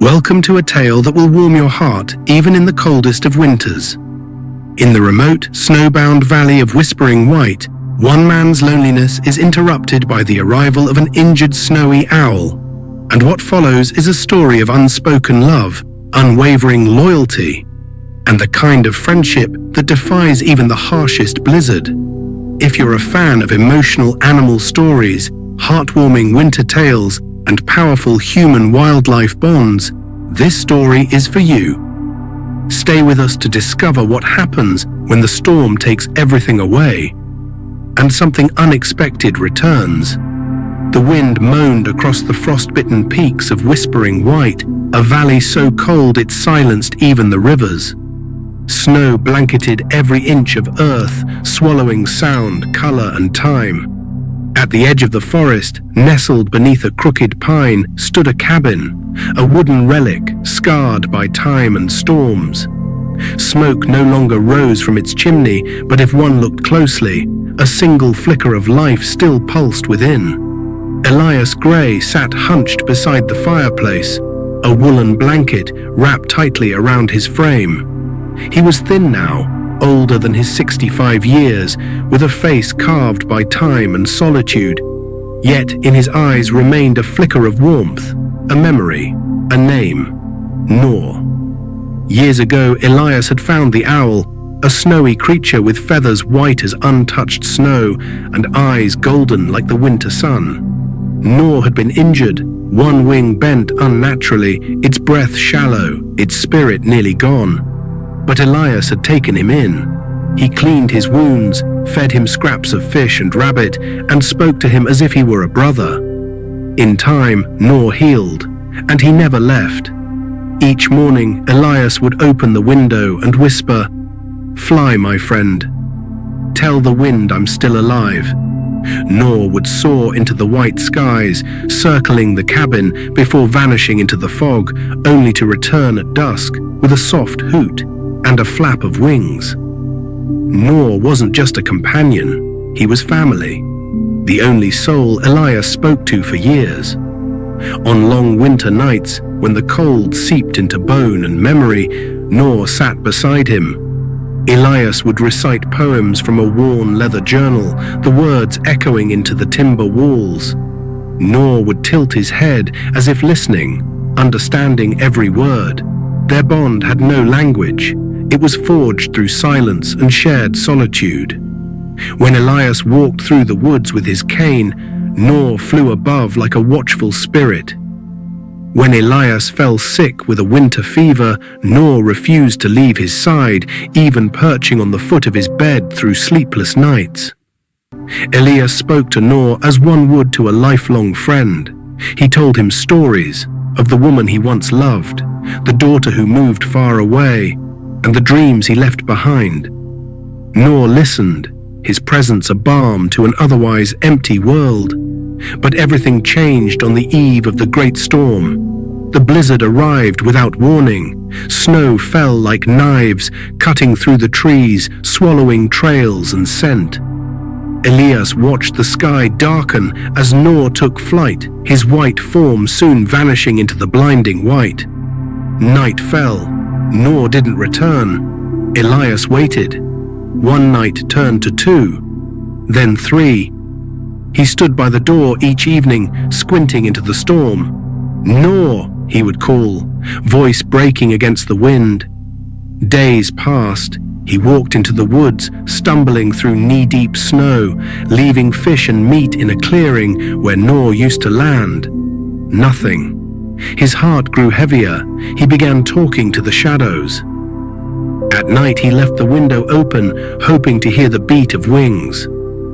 Welcome to a tale that will warm your heart even in the coldest of winters. In the remote, snowbound valley of Whispering White, one man's loneliness is interrupted by the arrival of an injured snowy owl, and what follows is a story of unspoken love, unwavering loyalty, and the kind of friendship that defies even the harshest blizzard. If you're a fan of emotional animal stories, heartwarming winter tales, and powerful human-wildlife bonds, this story is for you. Stay with us to discover what happens when the storm takes everything away, and something unexpected returns. The wind moaned across the frost-bitten peaks of Whispering White, a valley so cold it silenced even the rivers. Snow blanketed every inch of earth, swallowing sound, color, and time. At the edge of the forest, nestled beneath a crooked pine, stood a cabin, a wooden relic scarred by time and storms. Smoke no longer rose from its chimney, but if one looked closely, a single flicker of life still pulsed within. Elias Gray sat hunched beside the fireplace, a woolen blanket wrapped tightly around his frame. He was thin now, older than his 65 years, with a face carved by time and solitude. Yet in his eyes remained a flicker of warmth, a memory, a name, Nor. Years ago, Elias had found the owl, a snowy creature with feathers white as untouched snow and eyes golden like the winter sun. Nor had been injured, one wing bent unnaturally, its breath shallow, its spirit nearly gone. But Elias had taken him in. He cleaned his wounds, fed him scraps of fish and rabbit, and spoke to him as if he were a brother. In time, Nor healed, and he never left. Each morning, Elias would open the window and whisper, "Fly, my friend. Tell the wind I'm still alive." Nor would soar into the white skies, circling the cabin before vanishing into the fog, only to return at dusk with a soft hoot and a flap of wings. Nor wasn't just a companion, he was family, the only soul Elias spoke to for years. On long winter nights, when the cold seeped into bone and memory, Nor sat beside him. Elias would recite poems from a worn leather journal, the words echoing into the timber walls. Nor would tilt his head as if listening, understanding every word. Their bond had no language. It was forged through silence and shared solitude. When Elias walked through the woods with his cane, Nor flew above like a watchful spirit. When Elias fell sick with a winter fever, Nor refused to leave his side, even perching on the foot of his bed through sleepless nights. Elias spoke to Nor as one would to a lifelong friend. He told him stories of the woman he once loved, the daughter who moved far away, and the dreams he left behind. Nor listened, his presence a balm to an otherwise empty world. But everything changed on the eve of the great storm. The blizzard arrived without warning. Snow fell like knives, cutting through the trees, swallowing trails and scent. Elias watched the sky darken as Nor took flight, his white form soon vanishing into the blinding white. Night fell. Nor didn't return. Elias waited. One night turned to 2, then 3. He stood by the door each evening, squinting into the storm. "Nor," he would call, voice breaking against the wind. Days passed. He walked into the woods, stumbling through knee-deep snow, leaving fish and meat in a clearing where Nor used to land. Nothing. His heart grew heavier. He began talking to the shadows. At night he left the window open, hoping to hear the beat of wings.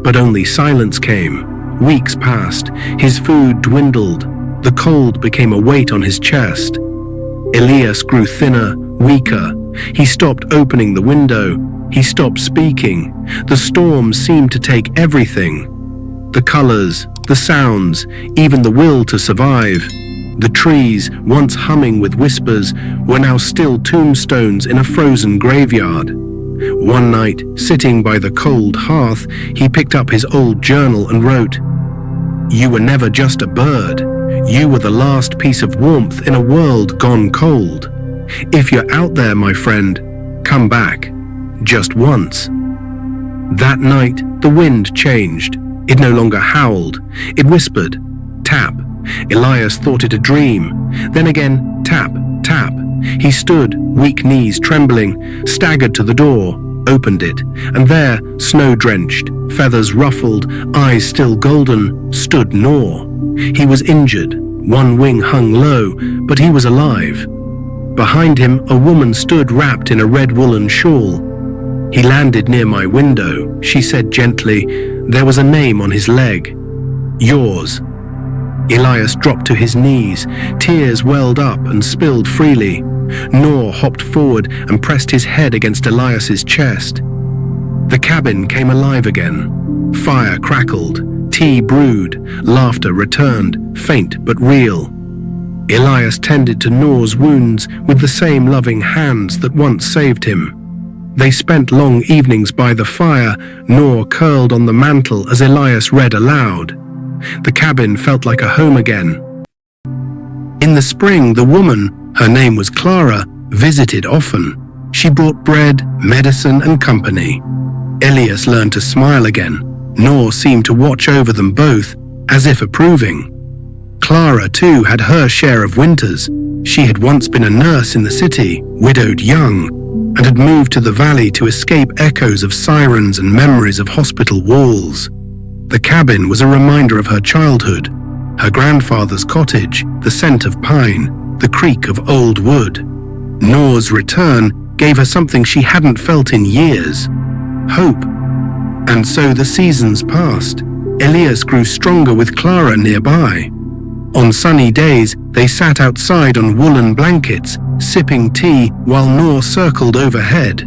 But only silence came. Weeks passed. His food dwindled. The cold became a weight on his chest. Elias grew thinner, weaker. He stopped opening the window. He stopped speaking. The storm seemed to take everything. The colors, the sounds, even the will to survive. The trees, once humming with whispers, were now still tombstones in a frozen graveyard. One night, sitting by the cold hearth, he picked up his old journal and wrote, "You were never just a bird. You were the last piece of warmth in a world gone cold. If you're out there, my friend, come back. Just once." That night, the wind changed. It no longer howled. It whispered, "Tap." Elias thought it a dream. Then again, tap, tap. He stood, weak knees trembling, staggered to the door, opened it, and there, snow-drenched, feathers ruffled, eyes still golden, stood Nor. He was injured, one wing hung low, but he was alive. Behind him, a woman stood wrapped in a red woolen shawl. "He landed near my window," she said gently. There was a name on his leg. "Yours." Elias dropped to his knees. Tears welled up and spilled freely. Nor hopped forward and pressed his head against Elias's chest. The cabin came alive again. Fire crackled, tea brewed, laughter returned, faint but real. Elias tended to Nor's wounds with the same loving hands that once saved him. They spent long evenings by the fire, Nor curled on the mantel as Elias read aloud. The cabin felt like a home again. In the spring, the woman, her name was Clara, visited often. She brought bread, medicine, and company. Elias learned to smile again. Nor seemed to watch over them both, as if approving. Clara, too, had her share of winters. She had once been a nurse in the city, widowed young, and had moved to the valley to escape echoes of sirens and memories of hospital walls. The cabin was a reminder of her childhood, her grandfather's cottage, the scent of pine, the creak of old wood. Nor's return gave her something she hadn't felt in years, hope. And so the seasons passed. Elias grew stronger with Clara nearby. On sunny days, they sat outside on woolen blankets, sipping tea while Nor circled overhead.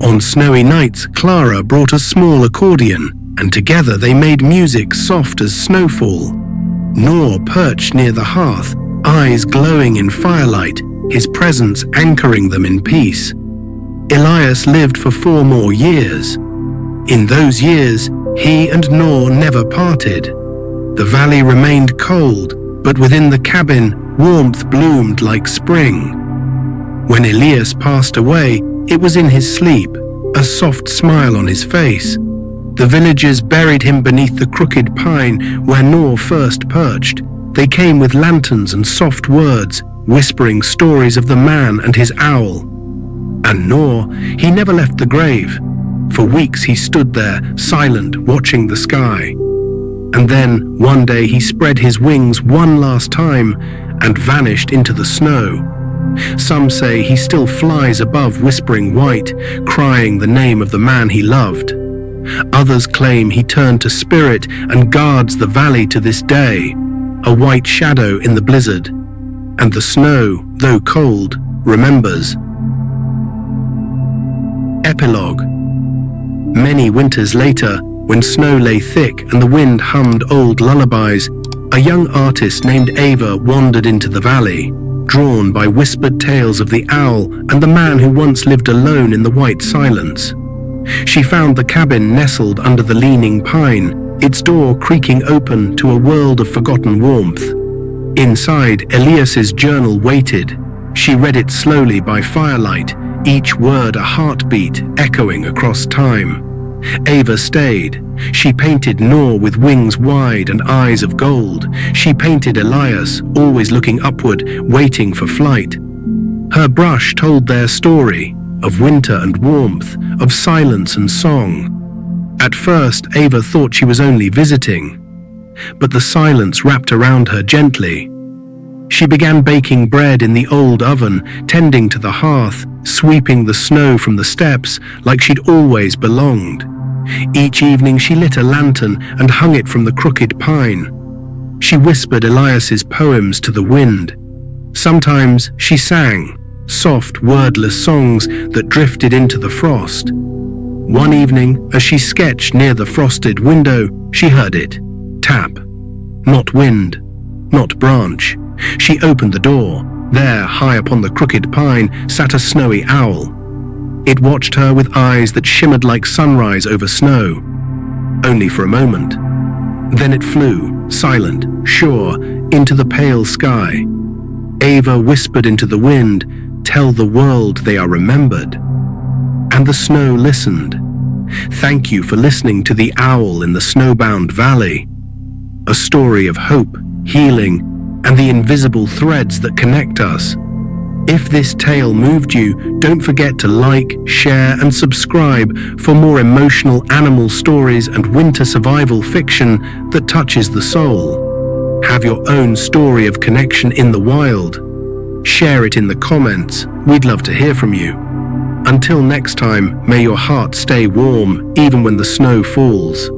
On snowy nights, Clara brought a small accordion, and together they made music soft as snowfall. Nor perched near the hearth, eyes glowing in firelight, his presence anchoring them in peace. Elias lived for 4 more years. In those years, he and Nor never parted. The valley remained cold, but within the cabin, warmth bloomed like spring. When Elias passed away, it was in his sleep, a soft smile on his face. The villagers buried him beneath the crooked pine where Nor first perched. They came with lanterns and soft words, whispering stories of the man and his owl. And Nor, he never left the grave. For weeks he stood there, silent, watching the sky. And then, one day he spread his wings one last time and vanished into the snow. Some say he still flies above Whispering White, crying the name of the man he loved. Others claim he turned to spirit and guards the valley to this day, a white shadow in the blizzard. And the snow, though cold, remembers. Epilogue. Many winters later, when snow lay thick and the wind hummed old lullabies, a young artist named Ava wandered into the valley, drawn by whispered tales of the owl and the man who once lived alone in the white silence. She found the cabin nestled under the leaning pine, its door creaking open to a world of forgotten warmth. Inside, Elias's journal waited. She read it slowly by firelight, each word a heartbeat echoing across time. Ava stayed. She painted Nor with wings wide and eyes of gold. She painted Elias, always looking upward, waiting for flight. Her brush told their story, of winter and warmth, of silence and song. At first, Ava thought she was only visiting, but the silence wrapped around her gently. She began baking bread in the old oven, tending to the hearth, sweeping the snow from the steps like she'd always belonged. Each evening she lit a lantern and hung it from the crooked pine. She whispered Elias's poems to the wind. Sometimes she sang, soft, wordless songs that drifted into the frost. One evening, as she sketched near the frosted window, she heard it. Tap. Not wind, not branch. She opened the door. There, high upon the crooked pine, sat a snowy owl. It watched her with eyes that shimmered like sunrise over snow. Only for a moment. Then it flew, silent, sure, into the pale sky. Ava whispered into the wind, "Tell the world they are remembered." And the snow listened. Thank you for listening to The Owl in the Snowbound Valley, a story of hope, healing, and the invisible threads that connect us. If this tale moved you, don't forget to like, share, and subscribe for more emotional animal stories and winter survival fiction that touches the soul. Have your own story of connection in the wild? Share it in the comments. We'd love to hear from you. Until next time, may your heart stay warm even when the snow falls.